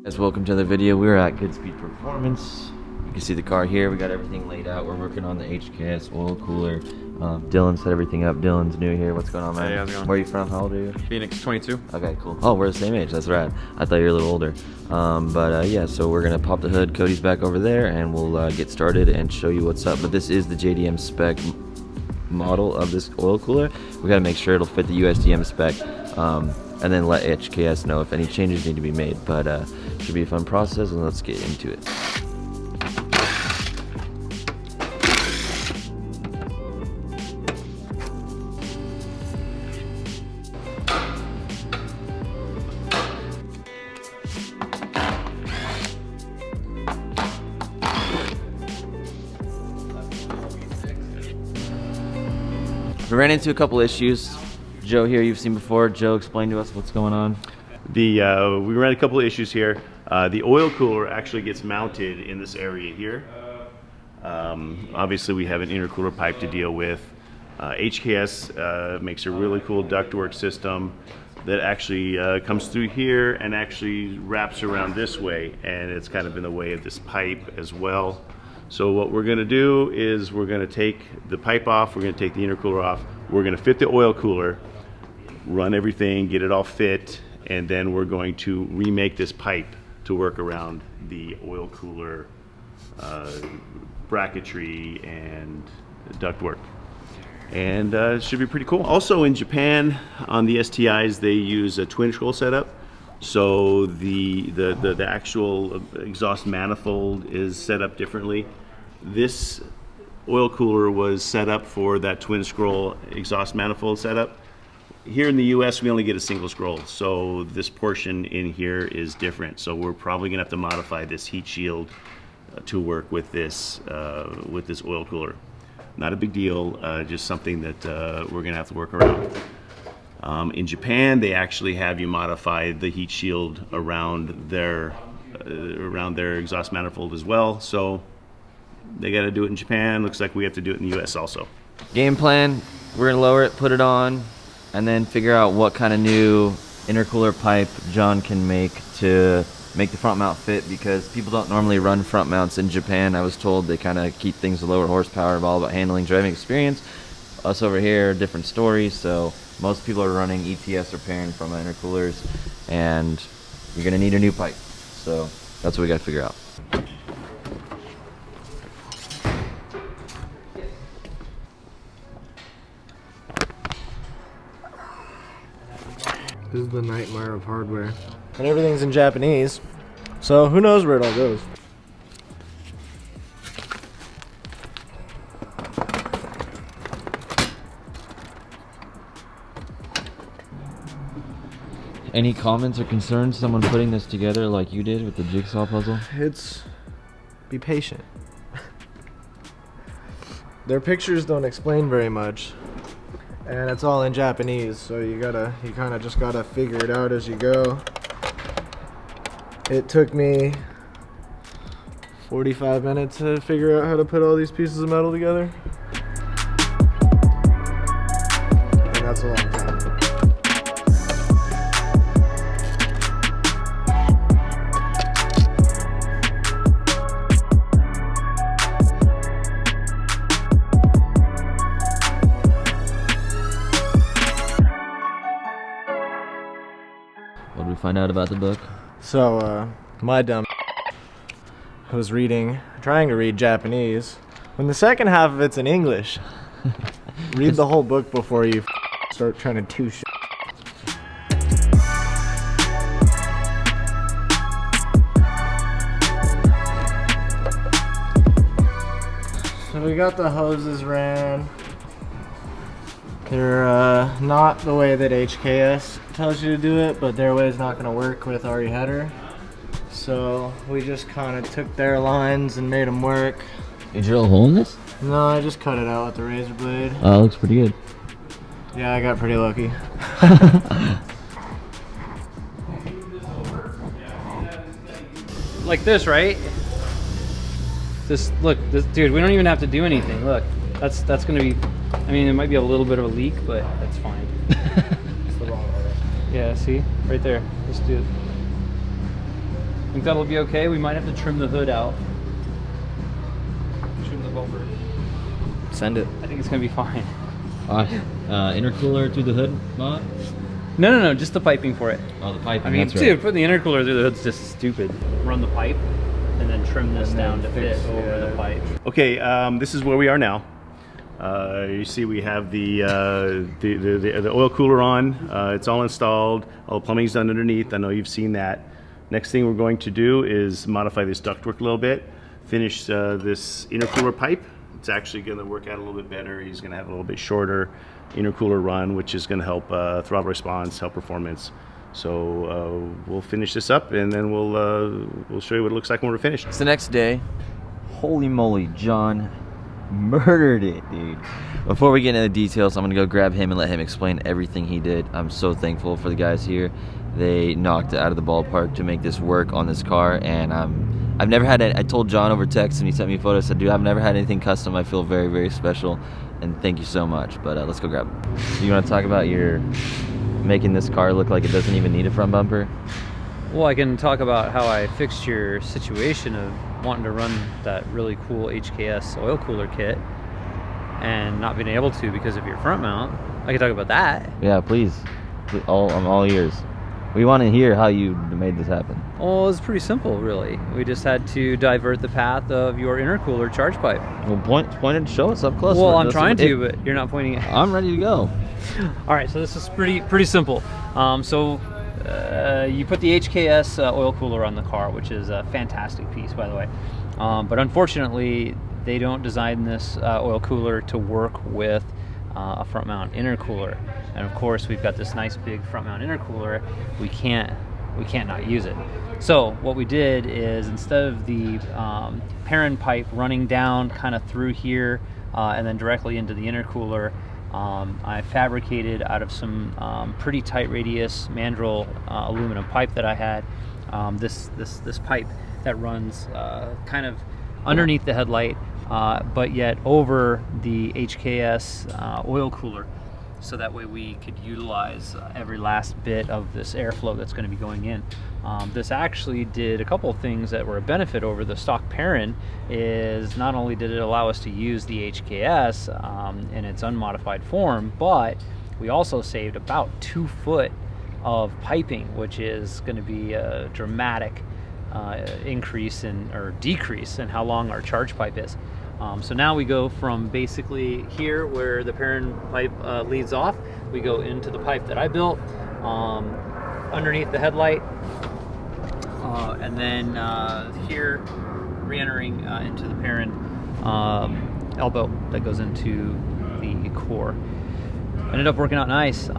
Guys, welcome to the video. We're at Goodspeed Performance. You can see the car here. We got everything laid out. We're working on the HKS oil cooler. Dylan set everything up. Dylan's new here. What's going on, man? Hey, how's it going? Where are you from? How old are you? Phoenix, 22. Okay, cool. Oh, we're the same age. That's rad. I thought you were a little older. Yeah, so we're gonna pop the hood. Cody's back over there, and we'll get started and show you what's up. But this is the JDM Spec model of this oil cooler. We gotta make sure it'll fit the USDM spec, and then let HKS know if any changes need to be made. But should be a fun process, and let's get into it. We ran into a couple issues. Joe here, you've seen before. Joe, explain to us what's going on. We ran a couple of issues here. The oil cooler actually gets mounted in this area here. Obviously we have an intercooler pipe to deal with. HKS makes a really cool ductwork system that actually comes through here and actually wraps around this way, and it's kind of in the way of this pipe as well. So what we're going to do is we're going to take the pipe off, we're going to take the intercooler off, we're going to fit the oil cooler, run everything, get it all fit, and then we're going to remake this pipe to work around the oil cooler bracketry and ductwork. And it should be pretty cool. Also in Japan, on the STIs, they use a twin scroll setup. So the actual exhaust manifold is set up differently. This oil cooler was set up for that twin scroll exhaust manifold setup. Here in the US, we only get a single scroll, so this portion in here is different. So we're probably gonna have to modify this heat shield to work with this oil cooler. Not a big deal, just something that we're gonna have to work around. In Japan, they actually have you modify the heat shield around their exhaust manifold as well. So they got to do it in Japan. Looks like we have to do it in the US also. Game plan, we're gonna lower it, put it on, and then figure out what kind of new intercooler pipe John can make to make the front mount fit, because people don't normally run front mounts in Japan. I was told they kind of keep things at lower horsepower, all about handling, driving experience. Us over here, different stories. So most people are running ETS or pairing from intercoolers, and you're gonna need a new pipe. So that's what we gotta figure out. This is the nightmare of hardware. And everything's in Japanese, so who knows where it all goes. Any comments or concerns, someone putting this together like you did with the jigsaw puzzle? Be patient. Their pictures don't explain very much, and it's all in Japanese, so you kind of just gotta figure it out as you go. It took me 45 minutes to figure out how to put all these pieces of metal together, and that's a long time. What did we find out about the book? So, my dumb was trying to read Japanese, when the second half of it's in English. Read the whole book before you start trying to do shit. So we got the hoses ran. They're not the way that HKS tells you to do it, but their way is not going to work with RE header. So we just kind of took their lines and made them work. Did you drill a hole in this? No, I just cut it out with the razor blade. Oh, it looks pretty good. Yeah, I got pretty lucky. Like this, right? Look, dude, we don't even have to do anything. Look, that's gonna be, I mean, it might be a little bit of a leak, but that's fine. It's the wrong way. Yeah, see? Right there. Let's do it. Think that'll be okay? We might have to trim the hood out. Trim the bumper. Send it. I think it's gonna be fine. Intercooler through the hood mod? No, just the piping for it. Oh, the piping. I mean, that's dude, right. putting the intercooler through the hood's just stupid. Run the pipe and then trim this down to fit over the pipe. Okay, this is where we are now. You see we have the oil cooler on. It's all installed. All the plumbing's done underneath. I know you've seen that. Next thing we're going to do is modify this ductwork a little bit. Finish this intercooler pipe. It's actually going to work out a little bit better. He's going to have a little bit shorter intercooler run, which is going to help throttle response, help performance. So we'll finish this up, and then we'll show you what it looks like when we're finished. It's the next day. Holy moly, John murdered it, dude. Before we get into the details, I'm gonna go grab him and let him explain everything he did. I'm so thankful for the guys here. They knocked it out of the ballpark to make this work on this car, and I've never had it. I told John over text, and he sent me photos. I said, dude, I've never had anything custom. I feel very, very special, and thank you so much. But let's go grab it. You want to talk about your making this car look like it doesn't even need a front bumper? Well, I can talk about how I fixed your situation of wanting to run that really cool HKS oil cooler kit and not being able to because of your front mount. I can talk about that. Yeah, please. I'm all ears. We want to hear how you made this happen. Well, it's pretty simple, really. We just had to divert the path of your intercooler charge pipe. Well, point and show us up close. Well, I'm trying to, but you're not pointing it. I'm ready to go. All right, so this is pretty simple. You put the HKS oil cooler on the car, which is a fantastic piece, by the way. But unfortunately, they don't design this oil cooler to work with a front mount intercooler. And of course, we've got this nice big front mount intercooler. We can't not use it. So what we did is, instead of the parent pipe running down kind of through here and then directly into the intercooler, I fabricated out of some pretty tight radius mandrel aluminum pipe that I had. This pipe that runs kind of underneath the headlight, but yet over the HKS oil cooler, so that way we could utilize every last bit of this airflow that's going to be going in. This actually did a couple of things that were a benefit over the stock parent. Is not only did it allow us to use the HKS in its unmodified form, but we also saved about 2 foot of piping, which is going to be a dramatic increase or decrease in how long our charge pipe is. So now we go from basically here where the parent pipe leads off, we go into the pipe that I built underneath the headlight, and then here re-entering into the parent elbow that goes into the core. Ended up working out nice.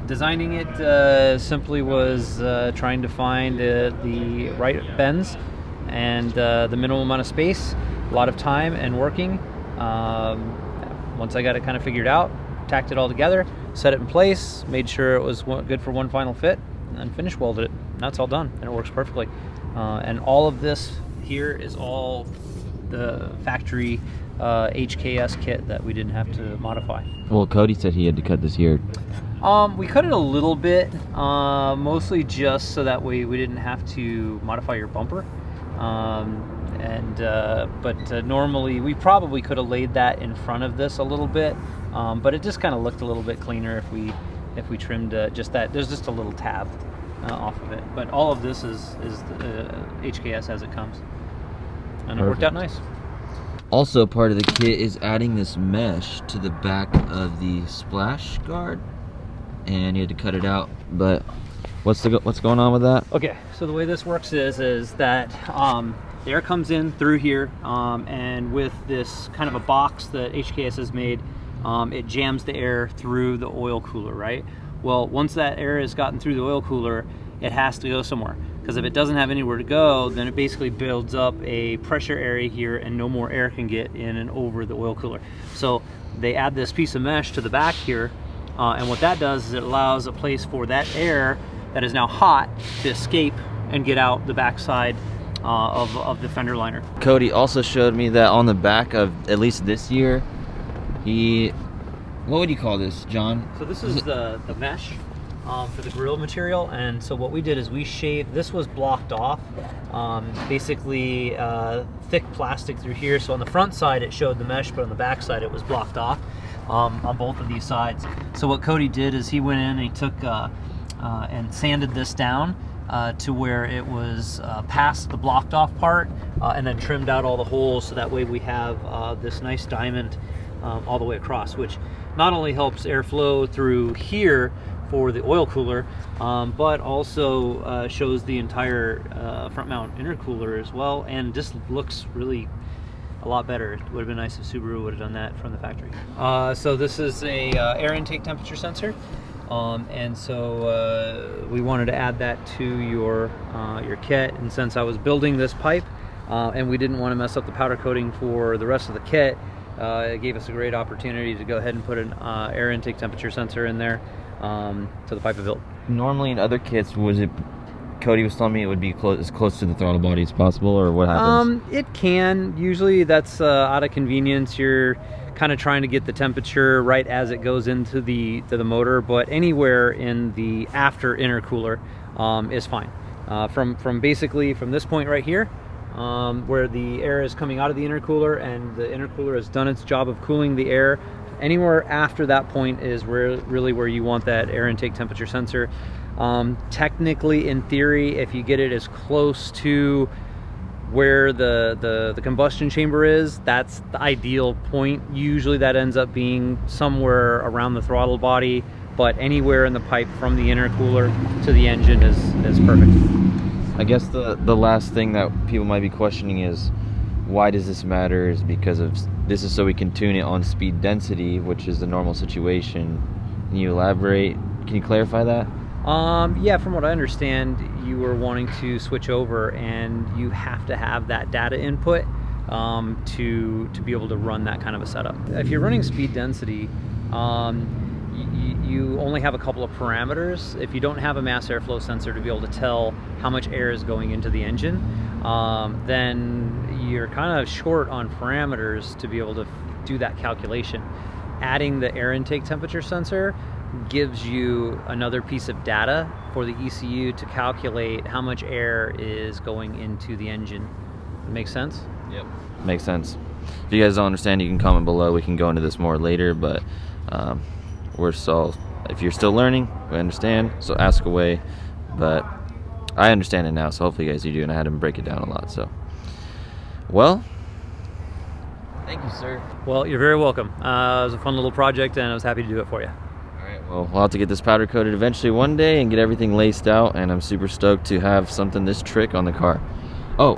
Designing it simply was trying to find the right bends and the minimum amount of space, a lot of time and working. Once I got it kind of figured out, tacked it all together, set it in place, made sure it was good for one final fit, and then finish welded it. And that's all done, and it works perfectly. And all of this here is all the factory HKS kit that we didn't have to modify. Well, Cody said he had to cut this here. We cut it a little bit, mostly just so that way we didn't have to modify your bumper. But normally we probably could have laid that in front of this a little bit, but it just kind of looked a little bit cleaner if we trimmed just that. There's just a little tab off of it, but all of this is HKS as it comes, and it worked out nice. Also, part of the kit is adding this mesh to the back of the splash guard, and you had to cut it out. But what's going on with that? Okay, so the way this works is that the air comes in through here, and with this kind of a box that HKS has made, it jams the air through the oil cooler, right? Well, once that air has gotten through the oil cooler, it has to go somewhere. Because if it doesn't have anywhere to go, then it basically builds up a pressure area here and no more air can get in and over the oil cooler. So they add this piece of mesh to the back here, and what that does is it allows a place for that air that is now hot to escape and get out the backside of the fender liner. Cody also showed me that on the back of at least this year, what would you call this, John? So this is the mesh for the grill material. And so what we did is we shaved, this was blocked off, basically thick plastic through here. So on the front side it showed the mesh, but on the back side it was blocked off on both of these sides. So what Cody did is he went in and he took and sanded this down to where it was past the blocked off part, and then trimmed out all the holes, so that way we have this nice diamond all the way across, which not only helps airflow through here for the oil cooler, but also shows the entire front mount intercooler as well, and just looks really a lot better. It would have been nice if Subaru would have done that from the factory. So this is a air intake temperature sensor. And so we wanted to add that to your kit, and since I was building this pipe and we didn't want to mess up the powder coating for the rest of the kit, it gave us a great opportunity to go ahead and put an air intake temperature sensor in there to the pipe I built. Normally in other kits, Cody was telling me it would be as close to the throttle body as possible, or what happens? It can. Usually that's out of convenience. You're kind of trying to get the temperature right as it goes into the motor, but anywhere in the after intercooler is fine. From basically from this point right here, where the air is coming out of the intercooler and the intercooler has done its job of cooling the air, anywhere after that point is really where you want that air intake temperature sensor. Technically, in theory, if you get it as close to where the combustion chamber is, that's the ideal point. Usually that ends up being somewhere around the throttle body, but anywhere in the pipe from the intercooler to the engine is perfect. I guess the last thing that people might be questioning is, why does this matter? Is because of this is so we can tune it on speed density, which is the normal situation. Can you elaborate? Can you clarify that? Yeah, from what I understand, you were wanting to switch over, and you have to have that data input to be able to run that kind of a setup. If you're running speed density, you only have a couple of parameters. If you don't have a mass airflow sensor to be able to tell how much air is going into the engine, then you're kind of short on parameters to be able to do that calculation. Adding the air intake temperature sensor gives you another piece of data for the ECU to calculate how much air is going into the engine. Make sense? Yep. Makes sense. If you guys don't understand, you can comment below. We can go into this more later, but if you're still learning, we understand, so ask away. But I understand it now, so hopefully you guys do, and I had to break it down a lot. So, well, thank you, sir. Well, you're very welcome. It was a fun little project, and I was happy to do it for you. Well, we'll have to get this powder coated eventually one day and get everything laced out, and I'm super stoked to have something this trick on the car. Oh,